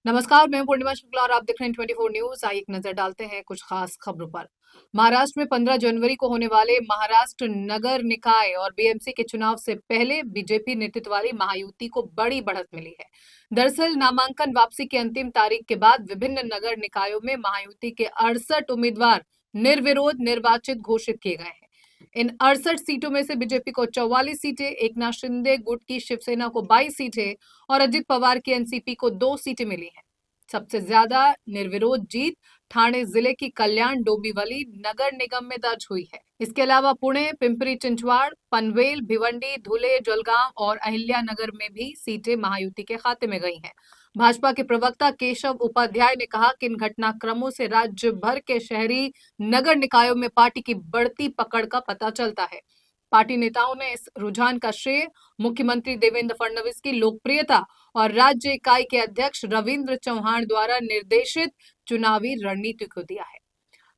नमस्कार, मैं हूं पूर्णिमा शुक्ला और आप देख रहे हैं 24 न्यूज। आइए एक नजर डालते हैं कुछ खास खबरों पर। महाराष्ट्र में 15 जनवरी को होने वाले महाराष्ट्र नगर निकाय और बीएमसी के चुनाव से पहले बीजेपी नेतृत्व वाली महायुति को बड़ी बढ़त मिली है। दरअसल नामांकन वापसी की अंतिम तारीख के बाद विभिन्न नगर निकायों में महायुति के 68 उम्मीदवार निर्विरोध निर्वाचित घोषित किए गए हैं। इन 68 सीटों में से बीजेपी को 44 सीटें, एकनाथ शिंदे गुट की शिवसेना को 22 सीटें और अजित पवार की एनसीपी को 2 सीटें मिली हैं। सबसे ज्यादा निर्विरोध जीत ठाणे जिले की कल्याण डोंबिवली नगर निगम में दर्ज हुई है। इसके अलावा पुणे, पिंपरी चिंचवाड़, पनवेल, भिवंडी, धुले, जलगांव और अहिल्यानगर में भी सीटें महायुति के खाते में गई हैं। भाजपा के प्रवक्ता केशव उपाध्याय ने कहा कि इन घटनाक्रमों से राज्य भर के शहरी नगर निकायों में पार्टी की बढ़ती पकड़ का पता चलता है। पार्टी नेताओं ने इस रुझान का श्रेय मुख्यमंत्री देवेंद्र फडणवीस की लोकप्रियता और राज्य इकाई के अध्यक्ष रविंद्र चौहान द्वारा निर्देशित चुनावी रणनीति को दिया है।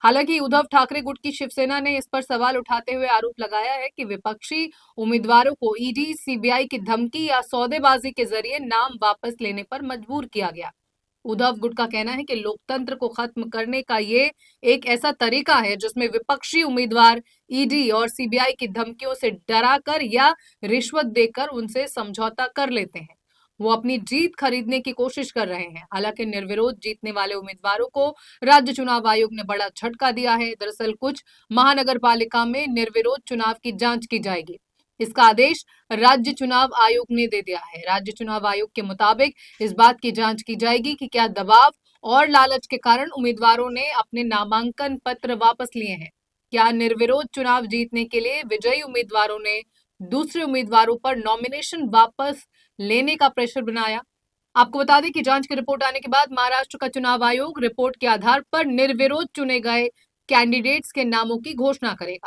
हालांकि उद्धव ठाकरे गुट की शिवसेना ने इस पर सवाल उठाते हुए आरोप लगाया है कि विपक्षी उम्मीदवारों को ईडी, सीबीआई की धमकी या सौदेबाजी के जरिए नाम वापस लेने पर मजबूर किया गया। उद्धव गुट का कहना है कि लोकतंत्र को खत्म करने का ये एक ऐसा तरीका है जिसमें विपक्षी उम्मीदवार ईडी और सीबीआई की धमकियों से डराकर या रिश्वत देकर उनसे समझौता कर लेते हैं। वो अपनी जीत खरीदने की कोशिश कर रहे हैं। हालांकि निर्विरोध जीतने वाले उम्मीदवारों को राज्य चुनाव आयोग ने बड़ा झटका दिया है। दरअसल कुछ महानगर पालिका में निर्विरोध चुनाव की जांच की जाएगी। इसका आदेश राज्य चुनाव आयोग ने दे दिया है। राज्य चुनाव आयोग के मुताबिक इस बात की जांच की जाएगी कि क्या दबाव और लालच के कारण उम्मीदवारों ने अपने नामांकन पत्र वापस लिए हैं। क्या निर्विरोध चुनाव जीतने के लिए विजयी उम्मीदवारों ने दूसरे उम्मीदवारों पर नॉमिनेशन वापस लेने का प्रेशर बनाया। आपको बता दें कि जांच की रिपोर्ट आने के बाद महाराष्ट्र का चुनाव आयोग रिपोर्ट के आधार पर निर्विरोध चुने गए कैंडिडेट्स के नामों की घोषणा करेगा।